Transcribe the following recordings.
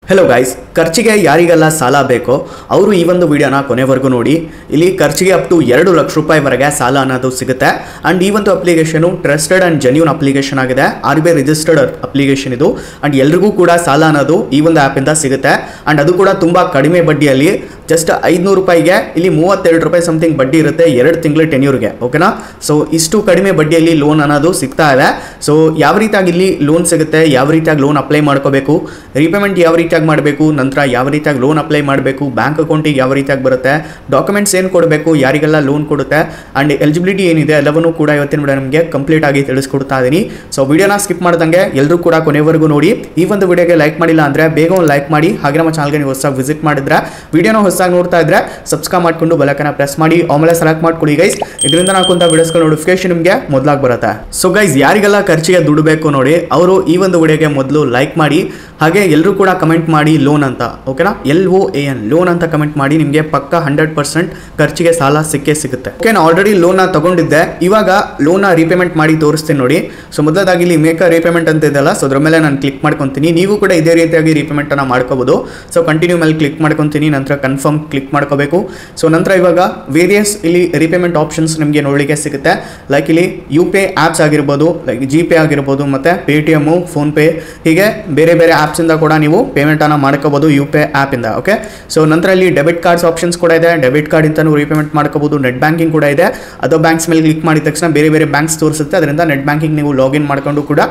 Hello guys ಖರ್ಚಿಗೆ ಯಾರಿಗೆಲ್ಲ ಸಾಲ ಬೇಕೋ ಅವರು ಈ ಒಂದು ವಿಡಿಯೋನ ಕೊನೆವರೆಗೂ ನೋಡಿ। ಇಲ್ಲಿ ಖರ್ಚಿಗೆ ಅಪ್ ಟು 2 ಲಕ್ಷ ರೂಪಾಯಿ ವರೆಗೆ ಸಾಲ ಅನ್ನೋದು ಸಿಗುತ್ತೆ ಅಂಡ್ ಈ ಒಂದು application trusted and genuine application ಆಗಿದೆ, RBI ರಿಜಿಸ್ಟರ್ಡ್ ಅಪ್ಲಿಕೇಶನ್ ಇದು ಅಂಡ್ ಎಲ್ರಿಗೂ ಕೂಡ ಸಾಲ ಅನ್ನೋದು ಈ ಒಂದು ಆ್ಯಪ್ ಇಂದ ಸಿಗುತ್ತೆ ಅಂಡ್ ಅದು ಕೂಡ ತುಂಬಾ ಕಡಿಮೆ ಬಡ್ಡಿಯಲ್ಲಿ ಜಸ್ಟ್ 500 ರೂಪಾಯಿಗೆ ಇಲ್ಲಿ 32 ರೂಪಾಯಿ ಸಮಥಿಂಗ್ ಬಡ್ಡಿ ಇರುತ್ತೆ 2 ತಿಂಗಳ ಟೆನ್ಯೂರ್ಗೆ, ಓಕೆನಾ। ಸೊ ಇಷ್ಟು ಕಡಿಮೆ ಬಡ್ಡಿಯಲ್ಲಿ ಲೋನ್ ಅನ್ನೋದು ಸಿಗ್ತಾ ಇದೆ। ಸೊ ಯಾವ ರೀತಿಯಾಗಿ ಇಲ್ಲಿ ಲೋನ್ ಸಿಗುತ್ತೆ, ಯಾವ ರೀತಿಯಾಗಿ ಲೋನ್ ಅಪ್ಲೈ ಮಾಡ್ಕೋಬೇಕು, ರೀಪೇಮೆಂಟ್ ಯಾವ ರೀತಿಯಾಗಿ ಮಾಡಬೇಕು, ನಂತರ ಯಾವ ರೀತಿಯಾಗಿ ಲೋನ್ ಅಪ್ಲೈ ಮಾಡಬೇಕು, ಬ್ಯಾಂಕ್ ಅಕೌಂಟಿಗೆ ಯಾವ ರೀತಿಯಾಗಿ ಬರುತ್ತೆ, ಡಾಕ್ಯುಮೆಂಟ್ಸ್ ಏನು ಕೊಡಬೇಕು, ಯಾರಿಗೆಲ್ಲ ಲೋನ್ ಕೊಡುತ್ತೆ ಅಂಡ್ ಎಲಿಜಿಬಿಲಿಟಿ ಏನಿದೆ ಎಲ್ಲವನ್ನೂ ಕೂಡ ಇವತ್ತಿನ ವಿಡಿಯೋ ನಿಮಗೆ ಕಂಪ್ಲೀಟ್ ಆಗಿ ತಿಳಿಸ್ಕೊಡ್ತಾ ಇದ್ದೀನಿ। ಸೊ ವಿಡಿಯೋನ ಸ್ಕಿಪ್ ಮಾಡ್ದಂಗೆ ಎಲ್ಲರೂ ಕೂಡ ಕೊನೆವರೆಗೂ ನೋಡಿ। ಈ ಒಂದು ವಿಡಿಯೋಗೆ ಲೈಕ್ ಮಾಡಿಲ್ಲ ಅಂದ್ರೆ ಬೇಗ ಒಂದು ಲೈಕ್ ಮಾಡಿ, ಹಾಗೆ ನಮ್ಮ ಚಾನಲ್ಗೆ ನೀವು ಹೊಸದಾಗಿ ವಿಸಿಟ್ ಮಾಡಿದ್ರೆ ವಿಡಿಯೋನ ಹೊಸದಾಗಿ ನೋಡ್ತಾ ಇದ್ರೆ ಸಬ್ಸ್ಕ್ರೈಬ್ ಮಾಡ್ಕೊಂಡು ಬೆಲ್ ಐಕಾನ್ ಪ್ರೆಸ್ ಮಾಡಿ ಆಮೇಲೆ ಸೆಲೆಕ್ಟ್ ಮಾಡ್ಕೊಳ್ಳಿ ಗೈಸ್, ಇದರಿಂದ ನಾಕುಂತ ವಿಡಿಯೋಸ್ಗಳ ನೋಟಿಫಿಕೇಶನ್ ನಿಮಗೆ ಮೊದಲಾಗಿ ಬರುತ್ತೆ। ಸೊ ಗೈಸ್ ಯಾರಿಗೆಲ್ಲ ಖರ್ಚಿಗೆ ದುಡ್ಡು ಬೇಕು ನೋಡಿ ಅವರು ಈ ಒಂದು ವಿಡಿಯೋಗೆ ಮೊದಲು ಲೈಕ್ ಮಾಡಿ, ಹಾಗೆ ಎಲ್ಲರೂ ಕೂಡ ಕಮೆಂಟ್ ಮಾಡಿ ಲೋನ್ ಅಂತ, ಓಕೆನಾ, LOAN ಲೋನ್ ಅಂತ ಕಮೆಂಟ್ ಮಾಡಿ, ನಿಮಗೆ ಪಕ್ಕ 100% ಖರ್ಚಿಗೆ ಸಾಲ ಸಿಕ್ಕೇ ಸಿಗುತ್ತೆ। ಓಕೆ, ನಾನು ಆಲ್ರೆಡಿ ಲೋನ್ ತಗೊಂಡಿದ್ದೆ, ಇವಾಗ ಲೋನ್ ರೀಪೇಮೆಂಟ್ ಮಾಡಿ ತೋರಿಸ್ತೀನಿ ನೋಡಿ। ಸೊ ಮೊದಲಾಗಿ ಇಲ್ಲಿ ಮೇಕ್ ರೀಪೇಮೆಂಟ್ ಅಂತ ಇದೆಯಲ್ಲ, ಸೊ ಅದ್ರ ಮೇಲೆ ನಾನು ಕ್ಲಿಕ್ ಮಾಡ್ಕೊತೀನಿ, ನೀವು ಕೂಡ ಇದೇ ರೀತಿಯಾಗಿ ರೀಪೇಮೆಂಟ್ ಅನ್ನ ಮಾಡ್ಕೋಬಹುದು। ಸೊ ಕಂಟಿನ್ಯೂ ಮೇಲೆ ಕ್ಲಿಕ್ ಮಾಡ್ಕೊತೀನಿ, ನಂತರ ಕನ್ಫರ್ಮ್ ಕ್ಲಿಕ್ ಮಾಡ್ಕೋಬೇಕು। ಸೊ ನಂತರ ಇವಾಗ ವೇರಿಯಸ್ ಇಲ್ಲಿ ರೀಪೇಮೆಂಟ್ ಆಪ್ಷನ್ಸ್ ನಿಮಗೆ ನೋಡಲಿಕ್ಕೆ ಸಿಗುತ್ತೆ, ಲೈಕ್ ಇಲ್ಲಿ UPI ಆಪ್ಸ್ ಆಗಿರ್ಬೋದು, ಲೈಕ್ GPay ಆಗಿರ್ಬೋದು, ಮತ್ತೆ Paytm, ಫೋನ್ಪೇ, ಹೀಗೆ ಬೇರೆ ಬೇರೆ ಆಪ್ಸ್ ಇಂದ ಕೂಡ ನೀವು ಪೇಮೆಂಟ್ ಅನ್ನ ಮಾಡ್ಕೋಬಹುದು UPI ಆಪ್ ಇಂದ, ಓಕೆ। ಸೊ ನಂತರ ಇಲ್ಲಿ ಡೆಬಿಟ್ ಕಾರ್ಡ್ಸ್ ಆಪ್ಷನ್ಸ್ ಕೂಡ ಇದೆ, ಡೆಬಿಟ್ ಕಾರ್ಡ್ ಇಂದ ರೀಪೇಮೆಂಟ್ ಮಾಡ್ಕೋಬಹುದು, ನೆಟ್ ಬ್ಯಾಂಕಿಂಗ್ ಕೂಡ ಇದೆ, ಅದು ಬ್ಯಾಂಕ್ಸ್ ಮೇಲೆ ಕ್ಲಿಕ್ ಮಾಡಿದ ತಕ್ಷಣ ಬೇರೆ ಬೇರೆ ಬ್ಯಾಂಕ್ಸ್ ತೋರಿಸುತ್ತೆ, ಅದರಿಂದ ನೆಟ್ ಬ್ಯಾಂಕಿಂಗ್ ನೀವು ಲಾಗಿನ್ ಮಾಡ್ಕೊಂಡು ಕೂಡ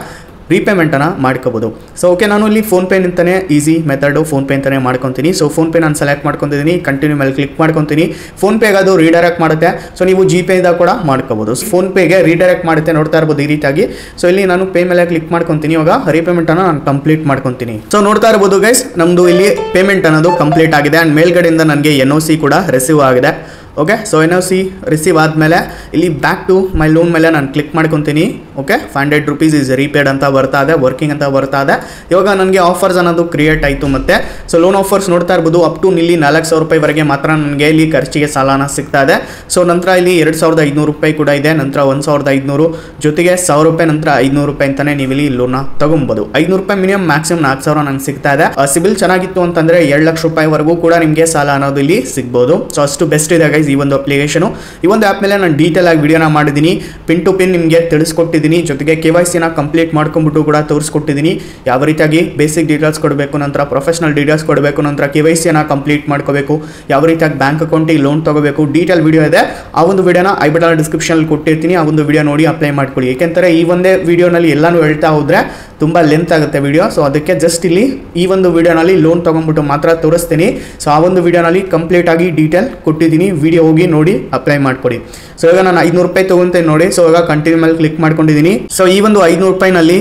ರೀಪೇಮೆಂಟ್ ಅನ್ನ ಮಾಡ್ಕೋಬಹುದು। ಸೊ ಓಕೆ, ನಾನು ಇಲ್ಲಿ ಫೋನ್ಪೇ ನಿಂತಾನೆ ಈಸಿ ಮೆಥಡ್ ಫೋನ್ಪೇ ಅಂತಾನೆ ಮಾಡ್ಕೊತೀನಿ। ಸೊ ಫೋನ್ಪೇ ನಾನು ಸೆಲೆಕ್ಟ್ ಮಾಡ್ಕೊತಿದ್ದೀನಿ, ಕಂಟಿನ್ಯೂ ಮೇಲೆ ಕ್ಲಿಕ್ ಮಾಡ್ಕೊತೀನಿ, ಫೋನ್ಪೇಗೆ ಅದು ರೀಡೈರೆಕ್ಟ್ ಮಾಡುತ್ತೆ। ಸೊ ನೀವು GPay ಇಂದ ಕೂಡ ಮಾಡ್ಕೋಬಹುದು, ಫೋನ್ಪೇಗೆ ರೀಡೈರೆಕ್ಟ್ ಮಾಡುತ್ತೆ, ನೋಡ್ತಾ ಇರ್ಬೋದು ಈ ರೀತಿಯಾಗಿ। ಸೊ ಇಲ್ಲಿ ನಾನು ಪೇ ಮೇಲೆ ಕ್ಲಿಕ್ ಮಾಡ್ಕೊತೀನಿ, ಇವಾಗ ರೀಪೇಮೆಂಟ್ ಅನ್ನ ನಾನು ಕಂಪ್ಲೀಟ್ ಮಾಡ್ಕೊತೀನಿ। ಸೊ ನೋಡ್ತಾ ಇರ್ಬೋದು ಗೈಸ್ ನಮ್ದು ಇಲ್ಲಿ ಪೇಮೆಂಟ್ ಅನ್ನೋದು ಕಂಪ್ಲೀಟ್ ಆಗಿದೆ ಅಂಡ್ ಮೇಲ್ಗಡೆಯಿಂದ ನನಗೆ NOC ಕೂಡ ರಿಸೀವ್ ಆಗಿದೆ, ಓಕೆ। ಸೊ NOC ರಿಸೀವ್ ಆದಮೇಲೆ ಇಲ್ಲಿ ಬ್ಯಾಕ್ ಟು ಮೈ ಲೋನ್ ಮೇಲೆ ನಾನು ಕ್ಲಿಕ್ ಮಾಡ್ಕೊತೀನಿ, ಓಕೆ। 500 ರೂಪೀಸ್ ಇಸ್ ರೀಪೇಡ್ ಅಂತ ಬರ್ತಾ ಇದೆ, ವರ್ಕಿಂಗ್ ಅಂತ ಬರ್ತಾ ಇದೆ। ಇವಾಗ ನನಗೆ ಆಫರ್ಸ್ ಅನ್ನೋದು ಕ್ರಿಯೇಟ್ ಆಯಿತು ಮತ್ತೆ। ಸೊ ಲೋನ್ ಆಫರ್ಸ್ ನೋಡ್ತಾ ಇರ್ಬೋದು, ಅಪ್ ಟು ಇಲ್ಲಿ 4,000 ರೂಪಾಯಿವರೆಗೆ ಮಾತ್ರ ನನಗೆ ಇಲ್ಲಿ ಖರ್ಚಿಗೆ ಸಾಲನ ಸಿಗ್ತಾ ಇದೆ। ಸೊ ನಂತರ ಇಲ್ಲಿ 2,500 ರೂಪಾಯಿ ಕೂಡ ಇದೆ, ನಂತರ 1,500 ಜೊತೆಗೆ 1,000 ರೂಪಾಯಿ, ನಂತರ 500 ರೂಪಾಯಿ ಅಂತಾನೆ ನೀವು ಇಲ್ಲಿ ಲೋನ್ನ ತಗೊಬಹುದು। 500 ರೂಪಾಯಿ ಮಿನಿಮಮ್, ಮ್ಯಾಕ್ಸಿಮಮ್ 4,000 ನಂಗೆ ಸಿಗ್ತಾ ಇದೆ। ಸಿಬಿಲ್ ಚೆನ್ನಾಗಿತ್ತು ಅಂತಂದ್ರೆ 2 ಲಕ್ಷ ರೂಪಾಯಿವರೆಗೂ ಕೂಡ ನಿಮಗೆ ಸಾಲ ಅನ್ನೋದು ಇಲ್ಲಿ ಸಿಗ್ಬೋದು। ಸೊ ಅಷ್ಟು ಬೆಸ್ಟ್ ಇದೆ ಗೈಸ್ ಈ ಒಂದು ಅಪ್ಲಿಕೇಶನ್। ಈ ಒಂದು ಆ್ಯಪ್ ಮೇಲೆ ನಾನು ಡೀಟೇಲ್ ಆಗಿ ವಿಡಿಯೋನ ಮಾಡಿದ್ದೀನಿ, ಪಿನ್ ಟು ಪಿನ್ ನಿಮಗೆ ತಿಳಿಸ್ಕೊಟ್ಟಿದ್ದೀನಿ, ಜೊತೆಗೆ KYC ನ ಕಂಪ್ಲೀಟ್ ಮಾಡ್ಕೊಂಡ್ಬಿಟ್ಟು ಕೂಡ ತೋರಿಸ್ಕೊಟ್ಟಿದ್ದೀನಿ, ಯಾವ ರೀತಿಯಾಗಿ ಬೇಸಿಕ್ ಡೀಟೇಲ್ಸ್ ಕೊಡಬೇಕು, ನಂತರ ಪ್ರೊಫೆಷನಲ್ ಡೀಟೇಲ್ಸ್ ಕೊಡಬೇಕು, ನಂತರ KYC ನ ಕಂಪ್ಲೀಟ್ ಮಾಡ್ಕೋಬೇಕು, ಯಾವ ರೀತಿಯಾಗಿ ಬ್ಯಾಂಕ್ ಅಕೌಂಟಿಗೆ ಲೋನ್ ತಗೋಬೇಕು, ಡೀಟೇಲ್ ವಿಡಿಯೋ ಇದೆ। ಆ ಒಂದು ವಿಡಿಯೋನ ಐ ಬಟನ್ ಡಿಸ್ಕ್ರಿಪ್ಷನ್ ಕೊಟ್ಟಿರ್ತೀನಿ, ಆ ಒಂದು ವಿಡಿಯೋ ನೋಡಿ ಅಪ್ಲೈ ಮಾಡ್ಕೊಳ್ಳಿ। ಏಕೆಂದರೆ ಈ ಒಂದೇ ವಿಡಿಯೋನಲ್ಲಿ ಎಲ್ಲಾನು ಹೇಳ್ತಾ ಹೋದ್ರೆ ತುಂಬಾ ಲೆಂತ್ ಆಗುತ್ತೆ ವಿಡಿಯೋ, ಸೊ ಅದಕ್ಕೆ ಜಸ್ಟ್ ಇಲ್ಲಿ ಈ ಒಂದು ವಿಡಿಯೋನಲ್ಲಿ ಲೋನ್ ತಗೊಂಡ್ಬಿಟ್ಟು ಮಾತ್ರ ತೋರಿಸ್ತೀನಿ। ಸೊ ಆ ಒಂದು ವಿಡಿಯೋನಲ್ಲಿ ಕಂಪ್ಲೀಟ್ ಆಗಿ ಡೀಟೇಲ್ ಕೊಟ್ಟಿದ್ದೀನಿ, ವಿಡಿಯೋ ಹೋಗಿ ನೋಡಿ ಅಪ್ಲೈ ಮಾಡ್ಕೊಡಿ। ಸೊ ಇವಾಗ ನಾನು 500 ರೂಪಾಯಿ ತಗೊಂತೇನೆ ನೋಡಿ, ಸೊ ಇವಾಗ ಕಂಟಿನ್ಯೂ ಮೇಲೆ ಕ್ಲಿಕ್ ಮಾಡ್ಕೊಂಡಿದ್ದೀನಿ। ಸೊ ಈ ಒಂದು 500 ರೂಪಾಯಿನಲ್ಲಿ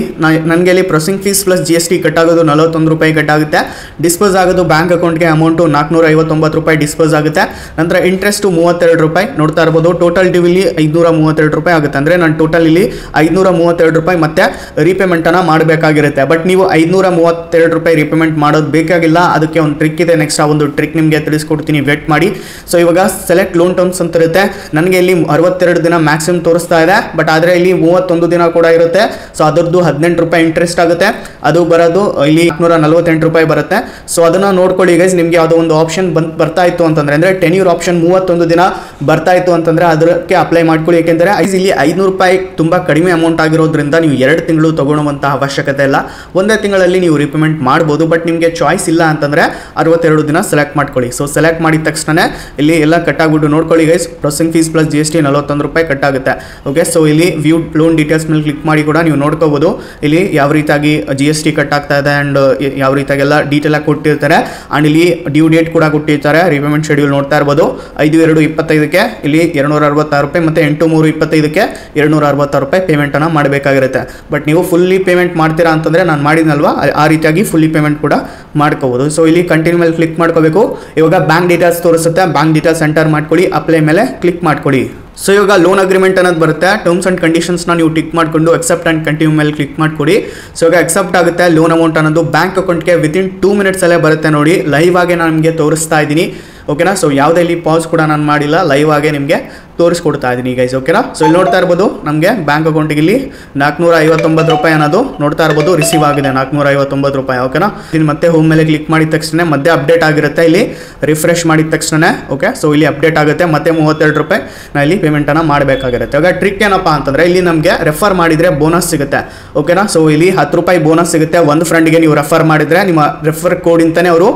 ನನಗೆ ಇಲ್ಲಿ processing fees plus GST cut ಆಗೋದು 41 ರೂಪಾಯಿ ಕಟ್ ಆಗುತ್ತೆ, ಡಿಸ್ಪೋಸ್ ಆಗೋದು ಬ್ಯಾಂಕ್ ಅಕೌಂಟ್ಗೆ ಅಮೌಂಟು 459 ರೂಪಾಯಿ ಡಿಸ್ಪೋಸ್ ಆಗುತ್ತೆ, ನಂತರ ಇಂಟ್ರೆಸ್ಟ್ 32 ರೂಪಾಯಿ ನೋಡ್ತಾ ಇರ್ಬೋದು, ಟೋಟಲ್ ಡ್ಯೂ ಇಲ್ಲಿ 532 ರೂಪಾಯಿ ಆಗುತ್ತೆ, ಅಂದ್ರೆ ನಾನು ಟೋಟಲ್ ಇಲ್ಲಿ 532 ರೂಪಾಯಿ ಮತ್ತೆ ರೀಪೇಮೆಂಟ್ ಅನ್ನ ಮಾಡಬೇಕಾಗಿರುತ್ತೆ। ಬಟ್ ನೀವು 532 ರೂಪಾಯಿ ರೀಪೇಮೆಂಟ್ ಮಾಡೋದು ಬೇಕಾಗಿಲ್ಲ, ಅದಕ್ಕೆ ಒಂದು ಟ್ರಿಕ್ ಇದೆ, ನೆಕ್ಸ್ಟ್ ಆ ಒಂದು ಟ್ರಿಕ್ ನಿಮಗೆ ತಿಳಿಸ್ಕೊಡ್ತೀನಿ, ವೇಟ್ ಮಾಡಿ। ಸೊ ಇವಾಗ ಸೆಲೆಕ್ಟ್ ಲೋನ್ ಟರ್ಮ್ಸ್ ಅಂತ ಇರುತ್ತೆ, ನನಗೆ ಇಲ್ಲಿ 62 ದಿನ ಮ್ಯಾಕ್ಸಿಮಮ್ ತೋರಿಸ್ತಾ ಇದೆ, ಬಟ್ ಆದರೆ ಇಲ್ಲಿ 31 ದಿನ ಕೂಡ ಇರುತ್ತೆ। ಸೊ ಅದರದ್ದು 18 ರೂಪಾಯಿ ಇಂಟ್ರೆಸ್ಟ್ ಆಗುತ್ತೆ, ಅದು ಬರೋದು ಇಲ್ಲಿ 148 ರೂಪಾಯಿ ಬರುತ್ತೆ। ಸೊ ಅದನ್ನ ನೋಡ್ಕೊಳ್ಳಿ ಗೈಸ್, ನಿಮಗೆ ಯಾವುದೋ ಒಂದು ಆಪ್ಷನ್ ಬರ್ತಾ ಇತ್ತು ಅಂತಂದ್ರೆ, ಅಂದ್ರೆ ಟೆನ್ಯೂರ್ ಆಪ್ಷನ್ 31 ದಿನ ಬರ್ತಾ ಇತ್ತು ಅಂತಂದ್ರೆ ಅದಕ್ಕೆ ಅಪ್ಲೈ ಮಾಡ್ಕೊಳ್ಳಿ। ಯಾಕೆಂದ್ರೆ ಇಲ್ಲಿ 500 ರೂಪಾಯಿ ತುಂಬಾ ಕಡಿಮೆ ಅಮೌಂಟ್ ಆಗಿರೋದ್ರಿಂದ ನೀವು 2 ತಿಂಗಳು ತಗೊಳ್ಳುವಂತ ಅವಶ್ಯಕತೆ ಇಲ್ಲ, ಒಂದೇ ತಿಂಗಳಲ್ಲಿ ನೀವು ರೀಪೇಮೆಂಟ್ ಮಾಡ್ಬೋದು। ಬಟ್ ನಿಮಗೆ ಚಾಯ್ಸ್ ಇಲ್ಲ ಅಂತಂದ್ರೆ 62 ದಿನ ಸೆಲೆಕ್ಟ್ ಮಾಡ್ಕೊಳ್ಳಿ। ಸೊ ಸೆಲೆಕ್ಟ್ ಮಾಡಿದ ತಕ್ಷಣ ಇಲ್ಲಿ ಎಲ್ಲ ಕಟ್ ಆಗ್ಬಿಟ್ಟು ನೋಡ್ಕೊಳ್ಳಿ guys, processing fees plus GST 41 ರೂಪಾಯಿ ಕಟ್ ಆಗುತ್ತೆ, ಓಕೆ। ಸೊ ಇಲ್ಲಿ ವ್ಯೂ ಲೋನ್ ಡೀಟೇಲ್ಸ್ ಮೇಲೆ ಕ್ಲಿಕ್ ಮಾಡಿ ಕೂಡ ನೀವು ನೋಡ್ಕೋಬಹುದು, ಇಲ್ಲಿ ಯಾವ ರೀತಿಯಾಗಿ GST ಕಟ್ ಆಗ್ತಾ ಇದೆ ಅಂಡ್ ಯಾವ ರೀತಿಯಾಗಿ ಎಲ್ಲ ಡೀಟೇಲ್ ಆಗಿ ಕೊಟ್ಟಿರ್ತಾರೆ ಅಂಡ್ ಇಲ್ಲಿ ಡ್ಯೂ ಡೇಟ್ ಕೂಡ ಕೊಟ್ಟಿರ್ತಾರೆ, ರೀಪೇಮೆಂಟ್ ಶೆಡ್ಯೂಲ್ ನೋಡ್ತಾ ಇರ್ಬೋದು, 5/2/25ಕ್ಕೆ ಇಲ್ಲಿ 266 ರೂಪಾಯಿ ಮತ್ತೆ 8/3/25ಕ್ಕೆ 266 ರೂಪಾಯಿ ಪೇಮೆಂಟ್ ಅನ್ನ ಮಾಡಬೇಕಾಗಿರುತ್ತೆ। ಬಟ್ ನೀವು ಫುಲ್ಲಿ ಪೇಮೆಂಟ್ ಮಾಡ್ತೀರಾ ಅಂತಂದ್ರೆ ನಾನು ಮಾಡಿದ್ನಲ್ವಾ ಆ ರೀತಿಯಾಗಿ ಫುಲ್ಲಿ ಪೇಮೆಂಟ್ ಕೂಡ ಮಾಡ್ಕೋಬಹುದು। ಸೊ ಇಲ್ಲಿ ಕಂಟಿನ್ಯೂ ಮೇಲೆ ಕ್ಲಿಕ್ ಮಾಡ್ಕೋಬೇಕು, ಇವಾಗ ಬ್ಯಾಂಕ್ ಡೀಟೇಲ್ಸ್ ತೋರಿಸುತ್ತೆ, ಬ್ಯಾಂಕ್ ಡೀಟೇಲ್ಸ್ ಎಂಟರ್ ಮಾಡ್ಕೊಳ್ಳಿ, ಅಪ್ಲೈ ಮೇಲೆ ಕ್ಲಿಕ್ ಮಾಡ್ಕೊಳ್ಳಿ। ಸೊ ಇವಾಗ ಲೋನ್ ಅಗ್ರಿಮೆಂಟ್ ಅನ್ನೋದು ಬರುತ್ತೆ, ಟರ್ಮ್ಸ್ ಅಂಡ್ ಕಂಡೀಷನ್ಸ್ನ ನೀವು ಟಿಕ್ ಮಾಡಿಕೊಂಡು ಅಕ್ಸೆಪ್ಟ್ ಅಂಡ್ ಕಂಟಿನ್ಯೂ ಮೇಲೆ ಕ್ಲಿಕ್ ಮಾಡ್ಕೊಡಿ। ಸೊ ಇವಾಗ ಅಕ್ಸೆಪ್ಟ್ ಆಗುತ್ತೆ, ಲೋನ್ ಅಮೌಂಟ್ ಅನ್ನೋದು ಬ್ಯಾಂಕ್ ಅಕೌಂಟ್ಗೆ ವಿತಿನ್ 2 ಮಿನಿಟ್ಸ್ ಅಲ್ಲೇ ಬರುತ್ತೆ ನೋಡಿ, ಲೈವ್ ಆಗಿ ನಾನು ನಿಮಗೆ ತೋರಿಸ್ತಾ ಇದ್ದೀನಿ। ಓಕೆನಾ. ಸೊ ಯಾವುದೇ ಇಲ್ಲಿ ಪಾಸ್ ಕೂಡ ನಾನು ಮಾಡಿಲ್ಲ, ಲೈವ್ ಆಗೇ ನಿಮಗೆ ತೋರಿಸ್ಕೊಡ್ತಾ ಇದ್ದೀನಿ ಗೈಸ್. ಓಕೆನಾ. ಸೊ ಇಲ್ಲಿ ನೋಡ್ತಾ ಇರ್ಬೋದು ನಮಗೆ ಬ್ಯಾಂಕ್ ಅಕೌಂಟಿಗೆ ಇಲ್ಲಿ 459 ರೂಪಾಯಿ ಅನ್ನೋದು ನೋಡ್ತಾ ಇರ್ಬೋದು ರಿಸೀವ್ ಆಗಿದೆ, 459 ರೂಪಾಯಿ. ಓಕೆನಾ. ಇಲ್ಲಿ ಮತ್ತೆ ಹೋಮ್ ಮೇಲೆ ಕ್ಲಿಕ್ ಮಾಡಿದ ತಕ್ಷಣ ಮತ್ತೆ ಅಪ್ಡೇಟ್ ಆಗಿರುತ್ತೆ, ಇಲ್ಲಿ ರಿಫ್ರೆಶ್ ಮಾಡಿದ ತಕ್ಷಣ ಓಕೆ. ಸೊ ಇಲ್ಲಿ ಅಪ್ಡೇಟ್ ಆಗುತ್ತೆ, ಮತ್ತೆ 32 ರೂಪಾಯಿ ನಾನು ಇಲ್ಲಿ ಪೇಮೆಂಟನ್ನು ಮಾಡಬೇಕಾಗಿರುತ್ತೆ. ಇವಾಗ ಟ್ರಿಕ್ ಏನಪ್ಪ ಅಂತಂದರೆ ಇಲ್ಲಿ ನಮಗೆ ರೆಫರ್ ಮಾಡಿದರೆ ಬೋನಸ್ ಸಿಗುತ್ತೆ. ಓಕೆನಾ. ಸೊ ಇಲ್ಲಿ 10 ರೂಪಾಯಿ ಬೋನಸ್ ಸಿಗುತ್ತೆ. ಒಂದು ಫ್ರೆಂಡ್ಗೆ ನೀವು ರೆಫರ್ ಮಾಡಿದರೆ ನಿಮ್ಮ ರೆಫರ್ ಕೋಡ್ ಇಂತಾನೆ ಅವರು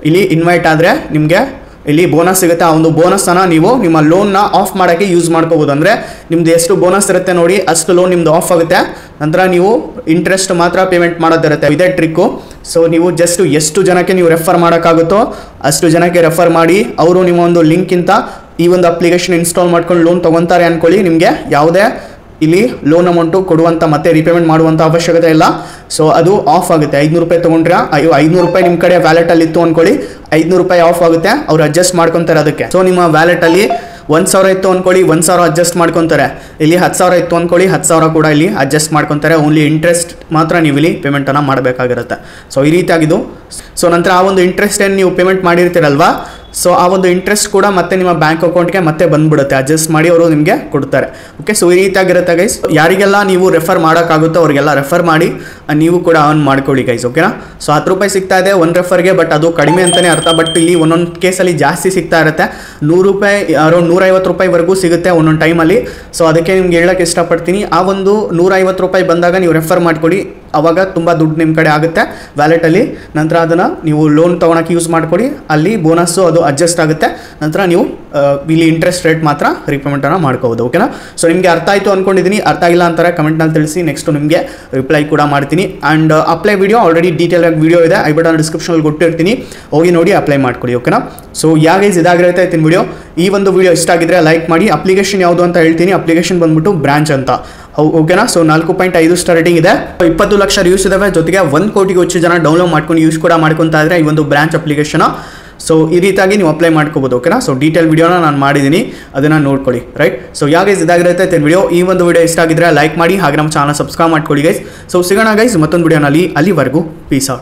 ಇಲ್ಲಿ ಇನ್ವೈಟ್ ಆದರೆ ನಿಮಗೆ ಇಲ್ಲಿ ಬೋನಸ್ ಸಿಗುತ್ತೆ. ಆ ಒಂದು ಬೋನಸ್ಸನ್ನು ನೀವು ನಿಮ್ಮ ಲೋನ್ನ ಆಫ್ ಮಾಡೋಕ್ಕೆ ಯೂಸ್ ಮಾಡ್ಕೋಬೋದು. ಅಂದರೆ ನಿಮ್ದು ಎಷ್ಟು ಬೋನಸ್ ಇರುತ್ತೆ ನೋಡಿ ಅಷ್ಟು ಲೋನ್ ನಿಮ್ದು ಆಫ್ ಆಗುತ್ತೆ. ನಂತರ ನೀವು ಇಂಟ್ರೆಸ್ಟ್ ಮಾತ್ರ ಪೇಮೆಂಟ್ ಮಾಡೋದಿರುತ್ತೆ. ಇದೇ ಟ್ರಿಕ್ಕು. ಸೊ ನೀವು ಜಸ್ಟ್ ಎಷ್ಟು ಜನಕ್ಕೆ ನೀವು ರೆಫರ್ ಮಾಡೋಕ್ಕಾಗುತ್ತೋ ಅಷ್ಟು ಜನಕ್ಕೆ ರೆಫರ್ ಮಾಡಿ, ಅವರು ನಿಮ್ಮ ಒಂದು ಲಿಂಕಿಂತ ಈ ಒಂದು ಅಪ್ಲಿಕೇಶನ್ ಇನ್ಸ್ಟಾಲ್ ಮಾಡ್ಕೊಂಡು ಲೋನ್ ತೊಗೊತಾರೆ ಅಂದ್ಕೊಳ್ಳಿ, ನಿಮಗೆ ಯಾವುದೇ ಇಲ್ಲಿ ಲೋನ್ ಅಮೌಂಟು ಕೊಡುವಂಥ ಮತ್ತೆ ರೀಪೇಮೆಂಟ್ ಮಾಡುವಂಥ ಅವಶ್ಯಕತೆ ಇಲ್ಲ. ಸೊ ಅದು ಆಫ್ ಆಗುತ್ತೆ. 500 ರೂಪಾಯಿ ತೊಗೊಂಡ್ರೆ 500 ರೂಪಾಯಿ ನಿಮ್ಮ ಕಡೆ ವ್ಯಾಲೆಟಲ್ಲಿ ಇತ್ತು ಅಂದ್ಕೊಳ್ಳಿ, 500 ರೂಪಾಯಿ ಆಫ್ ಆಗುತ್ತೆ, ಅವ್ರು ಅಡ್ಜಸ್ಟ್ ಮಾಡ್ಕೊತಾರೆ ಅದಕ್ಕೆ. ಸೊ ನಿಮ್ಮ ವ್ಯಾಲೆಟಲ್ಲಿ 1000 ಇತ್ತು ಅಂದ್ಕೊಳ್ಳಿ, 1000 ಅಡ್ಜಸ್ಟ್ ಮಾಡ್ಕೊತಾರೆ. ಇಲ್ಲಿ 10,000 ಇತ್ತು ಅಂದ್ಕೊಳ್ಳಿ, 10,000 ಕೂಡ ಇಲ್ಲಿ ಅಡ್ಜಸ್ಟ್ ಮಾಡ್ಕೊತಾರೆ. ಓನ್ಲಿ ಇಂಟ್ರೆಸ್ಟ್ ಮಾತ್ರ ನೀವು ಇಲ್ಲಿ ಪೇಮೆಂಟನ್ನು ಮಾಡಬೇಕಾಗಿರುತ್ತೆ. ಸೊ ಈ ರೀತಿಯಾಗಿದ್ದು. ಸೊ ನಂತರ ಆ ಒಂದು ಇಂಟ್ರೆಸ್ಟ್ ಏನು ನೀವು ಪೇಮೆಂಟ್ ಮಾಡಿರ್ತೀರಲ್ವಾ, ಸೊ ಆ ಒಂದು ಇಂಟ್ರೆಸ್ಟ್ ಕೂಡ ಮತ್ತೆ ನಿಮ್ಮ ಬ್ಯಾಂಕ್ ಅಕೌಂಟ್ಗೆ ಮತ್ತೆ ಬಂದ್ಬಿಡುತ್ತೆ, ಅಡ್ಜಸ್ಟ್ ಮಾಡಿ ಅವರು ನಿಮಗೆ ಕೊಡ್ತಾರೆ. ಓಕೆ. ಸೊ ಈ ರೀತಿಯಾಗಿರುತ್ತೆ ಗೈಸ್. ಯಾರಿಗೆಲ್ಲ ನೀವು ರೆಫರ್ ಮಾಡೋಕ್ಕಾಗುತ್ತೋ ಅವರಿಗೆಲ್ಲ ರೆಫರ್ ಮಾಡಿ ನೀವು ಕೂಡ ಅರ್ನ್ ಮಾಡ್ಕೊಳ್ಳಿ ಗೈಸ್. ಓಕೆನಾ. ಸೊ 10 ರೂಪಾಯಿ ಸಿಗ್ತಾ ಇದೆ ಒಂದು ರೆಫರ್ಗೆ, ಬಟ್ ಅದು ಕಡಿಮೆ ಅಂತಲೇ ಅರ್ಥ. ಬಟ್ ಇಲ್ಲಿ ಒಂದೊಂದು ಕೇಸಲ್ಲಿ ಜಾಸ್ತಿ ಸಿಗ್ತಾ ಇರುತ್ತೆ, 100 ರೂಪಾಯಿ ಅರೌಂಡ್ 150 ರೂಪಾಯಿವರೆಗೂ ಸಿಗುತ್ತೆ ಒಂದೊಂದು ಟೈಮಲ್ಲಿ. ಸೊ ಅದಕ್ಕೆ ನಿಮ್ಗೆ ಹೇಳೋಕ್ಕೆ ಇಷ್ಟಪಡ್ತೀನಿ, ಆ ಒಂದು 150 ರೂಪಾಯಿ ಬಂದಾಗ ನೀವು ರೆಫರ್ ಮಾಡ್ಕೊಳ್ಳಿ, ಆವಾಗ ತುಂಬ ದುಡ್ಡು ನಿಮ್ಮ ಕಡೆ ಆಗುತ್ತೆ ವ್ಯಾಲೆಟಲ್ಲಿ. ನಂತರ ಅದನ್ನು ನೀವು ಲೋನ್ ತೊಗೊಳಕ್ಕೆ ಯೂಸ್ ಮಾಡ್ಕೊಳ್ಳಿ, ಅಲ್ಲಿ ಬೋನಸ್ಸು ಅದು ಅಡ್ಜಸ್ಟ್ ಆಗುತ್ತೆ. ನಂತರ ನೀವು ಇಲ್ಲಿ ಇಂಟ್ರೆಸ್ಟ್ ರೇಟ್ ಮಾತ್ರ ರೀಪೇಮೆಂಟನ್ನು ಮಾಡ್ಕೋಬೋದು. ಓಕೆನಾ. ಸೊ ನಿಮಗೆ ಅರ್ಥ ಆಯಿತು ಅಂದ್ಕೊಂಡಿದ್ದೀನಿ. ಅರ್ಥ ಆಗಿಲ್ಲ ಅಂತಾರೆ ಕಮೆಂಟ್ನಲ್ಲಿ ತಿಳಿಸಿ, ನೆಕ್ಸ್ಟು ನಿಮಗೆ ರಿಪ್ಲೈ ಕೂಡ ಮಾಡ್ತೀನಿ. ಆ್ಯಂಡ್ ಅಪ್ಲೈ ವಿಡಿಯೋ ಆಲ್ರೆಡಿ ಡೀಟೇಲಾಗಿ ವಿಡಿಯೋ ಇದೆ, ಐ ಬಟನ್ ಡಿಸ್ಕ್ರಿಪ್ಷನಲ್ಲಿ ಕೊಟ್ಟಿರ್ತೀನಿ, ಹೋಗಿ ನೋಡಿ ಅಪ್ಲೈ ಮಾಡ್ಕೊಳ್ಳಿ. ಓಕೆನಾ. ಸೊ ಯಾಗೈಸ್ ಇದಾಗಿರುತ್ತೆ ಇತ್ತಿನ ವಿಡಿಯೋ. ಈ ಒಂದು ವಿಡಿಯೋ ಇಷ್ಟ ಆಗಿದ್ರೆ ಲೈಕ್ ಮಾಡಿ. ಅಪ್ಲಿಕೇಶನ್ ಯಾವುದು ಅಂತ ಹೇಳ್ತೀನಿ. ಅಪ್ಲಿಕೇಶನ್ ಬಂದ್ಬಿಟ್ಟು ಬ್ರಾಂಚ್ ಅಂತ. ಓಕೆನಾ. ಸೊ 4.5 ಸ್ಟಾರ್ ರೇಟಿಂಗ್ ಇದೆ, 20 ಲಕ್ಷ ರಿವ್ಯೂಸ್ ಇದಾವೆ, ಜೊತೆಗೆ 1 ಕೋಟಿಗೂ ಹೆಚ್ಚು ಜನ ಡೌನ್ಲೋಡ್ ಮಾಡ್ಕೊಂಡು ಯೂಸ್ ಕೂಡ ಮಾಡ್ಕೊತಾ ಇದ್ರೆ ಈ ಒಂದು ಬ್ರಾಂಚ್ ಅಪ್ಲಿಕೇಶನ್. ಸೊ ಈ ರೀತಿಯಾಗಿ ನೀವು ಅಪ್ಲೈ ಮಾಡ್ಕೋಬೋದು. ಓಕೆನಾ. ಸೊ ಡೀಟೇಲ್ ವಿಡಿಯೋನ ನಾನು ಮಾಡಿದ್ದೀನಿ, ಅದನ್ನು ನೋಡ್ಕೊಳ್ಳಿ. ರೈಟ್. ಸೊ ಯಾಗೈಸ್ ಇದಾಗಿರುತ್ತೆ ವಿಡಿಯೋ. ಈ ಒಂದು ವಿಡಿಯೋ ಇಷ್ಟ ಆಗಿದ್ರೆ ಲೈಕ್ ಮಾಡಿ, ಹಾಗೆ ನಮ್ಮ ಚಾನಲ್ ಸಬ್ಸ್ಕ್ರೈಬ್ ಮಾಡ್ಕೊಳ್ಳಿ ಗೈಸ್. ಸೊ ಸಿಗೋಣ ಗೈಸ್ ಮತ್ತೊಂದು ವಿಡಿಯೋನಲ್ಲಿ. ಅಲ್ಲಿವರೆಗೂ ಪೀಸ್.